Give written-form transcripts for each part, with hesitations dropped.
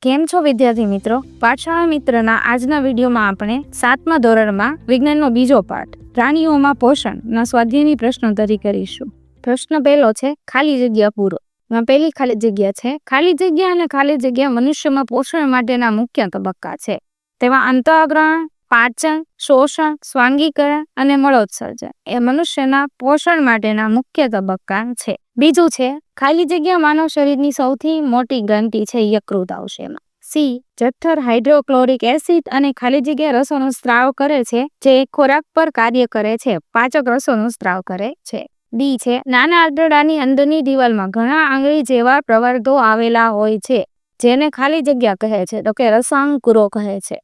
કેમ છો વિદ્યાર્થી મિત્રો? પાઠશાળા મિત્રના આજના વિડીયોમાં આપણે 7મા ધોરણમાં વિજ્ઞાનનો બીજો પાઠ પ્રાણીઓમાં પોષણના સ્વાધ્યાયની પ્રશ્નોત્તરી કરીશું. પ્રશ્ન પહેલો છે ખાલી જગ્યા પૂરો. એમાં પહેલી ખાલી જગ્યા છે ખાલી જગ્યા અને ખાલી જગ્યા મનુષ્યમાં પોષણ માટેના મુખ્ય તબક્કા છે. તેમાં અંતઃગ્રહણ, પાચન, શોષણ, સ્વાંગીકરણ અને મળોત્સર્જન એ મનુષ્યના પોષણ માટેના મુખ્ય તબક્કા છે. બીજું છે ખાલી જગ્યા માનવ શરીરની સૌથી મોટી ગ્રંથિ છે યકૃત આવશે એમાં. સી જઠર હાઇડ્રોક્લોરિક એસિડ અને ખાલી જગ્યા રસોનો સ્ત્રાવ કરે છે જે ખોરાક પર કાર્ય કરે છે, પાચક રસોનો સ્ત્રાવ કરે છે. ડી છે નાના આંતરડાની અંદરની દિવાલમાં ઘણા આંગળી જેવા પ્રવર્ધો આવેલા હોય છે જેને ખાલી જગ્યા કહે છે તો કે રસાંકુરો કહે છે.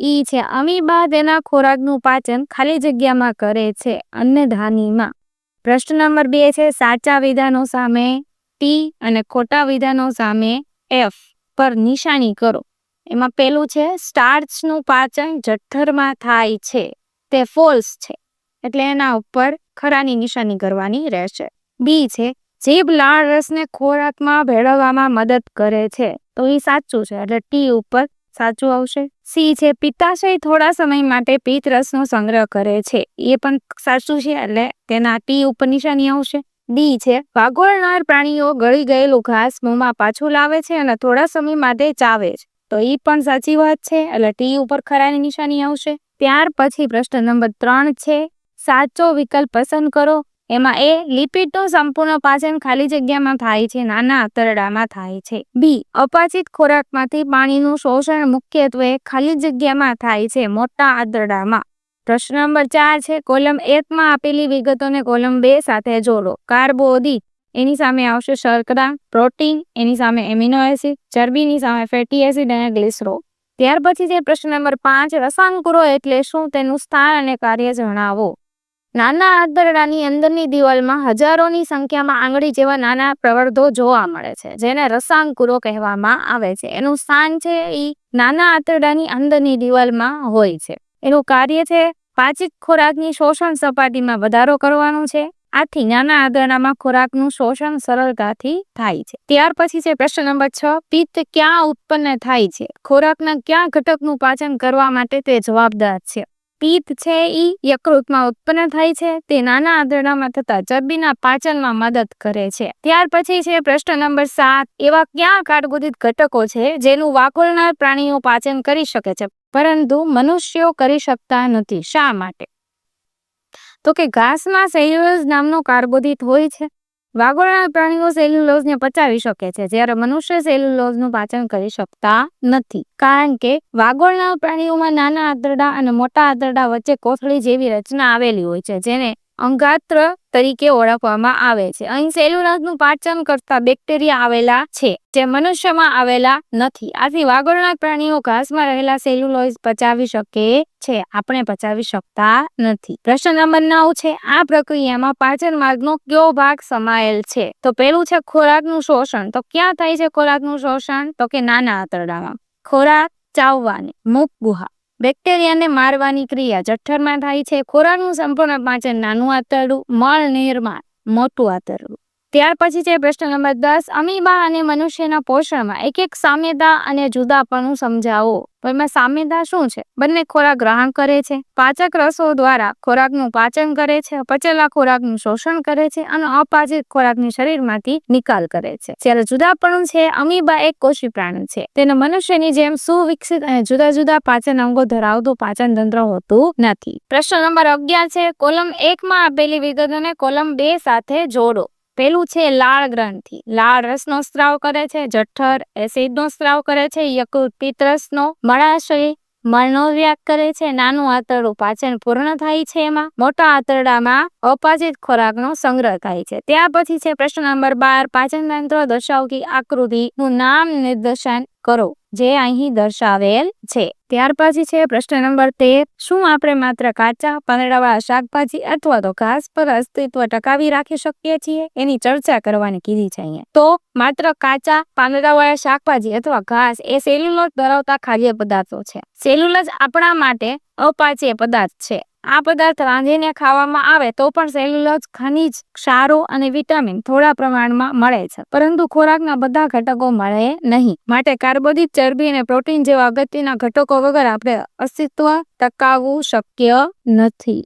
ઈ છે અમીબા તેના ખોરાકનું પાચન ખાલી જગ્યામાં કરે છે અન્નધાનીમાં. પ્રશ્ન નંબર 2 છે સાચા વિધાનો સામે ટી અને ખોટા વિધાનો સામે એફ પર નિશાની કરો. એમાં પેલું છે સ્ટાર્ચનું પાચન જઠરમાં થાય છે, તે ફોલ્સ છે એટલે એના ઉપર ખરાની નિશાની કરવાની રહેશે. બી છે જીભ લાળ રસને ખોરાકમાં ભેળવવામાં મદદ કરે છે, તો એ સાચું છે એટલે ટી ઉપર સાચું આવશે. સી છે પિત્તાશય થોડા સમય માટે પિત્ત રસનો સંગ્રહ કરે છે, એ પણ સાચું છે એટલે તેના ટી ઉપર નિશાની આવશે. ડી છે વાગોળનાર પ્રાણીઓ ગળી ગયેલું ઘાસ મોંમાં પાછું લાવે છે અને થોડા સમય માટે ચાવે છે, તો એ પણ સાચી વાત છે એટલે ટી ઉપર ખરાની નિશાની આવશે. ત્યાર પછી પ્રશ્ન નંબર 3 છે સાચો વિકલ્પ પસંદ કરો. એમાં એ લિપિડનું સંપૂર્ણ પાચન ખાલી જગ્યામાં થાય છે, નાના આંતરડામાં થાય છે. બી અપાચિત ખોરાકમાંથી પાણીનું શોષણ મુખ્યત્વે ખાલી જગ્યામાં થાય છે, મોટા આંતરડામાં. પ્રશ્ન નંબર 4 છે કોલમ 1 માં આપેલી વિગતોને કોલમ 2 સાથે જોડો. કાર્બોદિત એની સામે આવશે શર્કરા, પ્રોટીન એની સામે એમિનો એસિડ, ચરબીની સામે ફેટી એસિડ અને ગ્લિસરોલ. ત્યાર પછી છે પ્રશ્ન નંબર 5 રસાંકુરો એટલે શું, તેનું સ્થાન અને કાર્ય જણાવો. નાના આંતરડાની અંદરની દિવાલમાં હજારોની સંખ્યામાં આંગળી જેવા નાના પ્રવર્ધો જોવા મળે છે જેને રસાંકુરો કહેવામાં આવે છે. એનું સ્થાન છે એ નાના આંતરડાની અંદરની દિવાલમાં હોય છે. એનું કાર્ય છે પાચિત ખોરાકની શોષણ સપાટીમાં વધારો કરવાનું છે. આથી નાના આંતરડામાં ખોરાકનું શોષણ સરળતાથી થાય છે. ત્યાર પછી છે પ્રશ્ન નંબર 6 પિત્ત ક્યાં ઉત્પન્ન થાય છે, ખોરાકના કયા ઘટકનું પાચન કરવા માટે તે જવાબદાર છે. પિત્ત છે ઈ યકૃતમાં ઉત્પન્ન થાય છે, તે નાના આંતરડામાં થતા ચરબીના પાચનમાં મદદ કરે છે. ત્યાર પછી છે પ્રશ્ન નંબર 7 એવા કયા કાર્બોદિત ઘટકો છે જેનું વાગોળનાર પ્રાણીઓ પાચન કરી શકે છે પરંતુ મનુષ્યો કરી શકતા નથી, શા માટે? તો કે ઘાસમાં સેલ્યુલોઝ નામનો કાર્બોદિત હોય છે. વાગોળનાર પ્રાણીઓ સેલ્યુલોઝને પચાવી શકે છે જ્યારે મનુષ્ય સેલ્યુલોઝનું પાચન કરી શકતા નથી, કારણ કે વાગોળનાર પ્રાણીઓમાં નાના આંતરડા અને મોટા આંતરડા વચ્ચે કોથળી જેવી રચના આવેલી હોય છે જેને અંગાત્ર તરીકે ઓળખવામાં આવે છે. અહીં સેલ્યુલોઝનું પાચન કરતા બેક્ટેરિયા આવેલા છે જે મનુષ્યમાં આવેલા નથી. આથી વાગોળનાર પ્રાણીઓ ઘાસમાં રહેલા સેલ્યુલોઝ પચાવી શકે છે, આપણે પચાવી શકતા નથી. પ્રશ્ન નંબર 9 છે આ પ્રક્રિયામાં પાચન માર્ગનો કયો ભાગ સમાયેલ છે? તો પેલું છે ખોરાકનું શોષણ. તો ક્યાં થાય છે ખોરાકનું શોષણ? તો કે નાના આંતરડામાં. ખોરાક ચાવવાની મુખ ગુહા. બેક્ટેરિયાને મારવાની ક્રિયા જઠરમાં થાય છે. ખોરાકનું સંપૂર્ણ પાચન નાનું આંતરડું. મળ નિર્માણ મોટું આંતરડું. ત્યાર પછી છે પ્રશ્ન નંબર 10 અમીબા અને મનુષ્યના પોષણમાં એક એક સામ્યતા અને જુદાપણું સમજાવો. તો એમાં સામ્યતા શું છે? બંને ખોરાક ગ્રહણ કરે છે, પાચક રસો દ્વારા ખોરાકનું પાચન કરે છે, પચેલા ખોરાકનું શોષણ કરે છે અને અપાચિત ખોરાકની શરીરમાંથી નિકાલ કરે છે. જ્યારે જુદાપણું છે અમીબા એક કોષી પ્રાણી છે, તેને મનુષ્યની જેમ સુવિકસિત અને જુદા જુદા પાચન અંગો ધરાવતું પાચન તંત્ર હોતું નથી. પ્રશ્ન નંબર 11 છે કોલમ 1 માં આપેલી વિગતોને કોલમ 2 સાથે જોડો. પેલું છે લાળ ગ્રંથિ. લાળ રસનો સ્ત્રાવ કરે છે, જઠર એસિડનો સ્ત્રાવ કરે છે, યકૃત પિત્તરસનો, મળાશય મળનો ત્યાગ કરે છે, નાનું આંતરડું પાચન પૂર્ણ થાય છે, એમાં મોટા આંતરડામાં અપાચિત ખોરાકનો સંગ્રહ થાય છે. ત્યાર પછી છે પ્રશ્ન નંબર 12 પાચન તંત્ર દર્શાવતી આકૃતિનું નામ નિર્દેશન કરો જે અહીં દર્શાવેલ છે. ત્યાર પછી છે પ્રશ્ન નંબર 13 શું આપણે માત્ર કાચા પાંદડાવાળા શાકભાજી અથવા તો ઘાસ પર અસ્તિત્વ ટકાવી રાખી શકીએ છીએ? એની ચર્ચા કરવાની કીધી છે અહીંયા. તો માત્ર કાચા પાંદડાવાળા શાકભાજી અથવા ઘાસ એ સેલ્યુલોઝ ધરાવતા ખાદ્ય પદાર્થો છે. સેલ્યુલોઝ આપણા માટે અપાચ્ય પદાર્થ છે. આ પદાર્થ રાંધીને ખાવામાં આવે તો પણ સેલ્યુલોઝ, ખનિજ, ક્ષારો અને વિટામિન થોડા પ્રમાણમાં મળે છે, પરંતુ ખોરાકના બધા ઘટકો મળે નહીં. માટે કાર્બોદિત, ચરબી અને પ્રોટીન જેવા અગત્યના ઘટકો વગર આપણે અસ્તિત્વ ટકાવવું શક્ય નથી.